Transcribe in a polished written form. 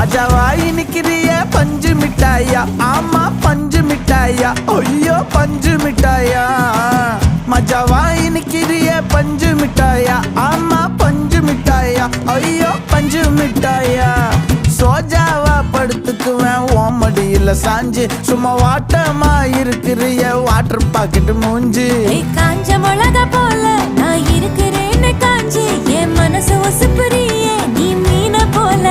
மஜாவாய் நிக்கிறிய பஞ்சு மிட்டாயா, ஆமா பஞ்சு மிட்டாயா, ஐயோ பஞ்சு மிட்டாயா. மஜாவாய் நிக்கிறிய பஞ்சு மிட்டாயா, ஆமா பஞ்சு மிட்டாயா, ஐயோ பஞ்சு மிட்டாயா. சோஜாவா படுத்துக்குவேன் ஓமடியில சாஞ்சு, சும்மா வாட்டமா இருக்கிறிய வாட்டர் பாக்கெட் மூஞ்சி. காஞ்ச மிளகா போல நான் இருக்கிறேன்னு காஞ்சி, என் மனசு ஒசுப்புறியே நீ மீன போல.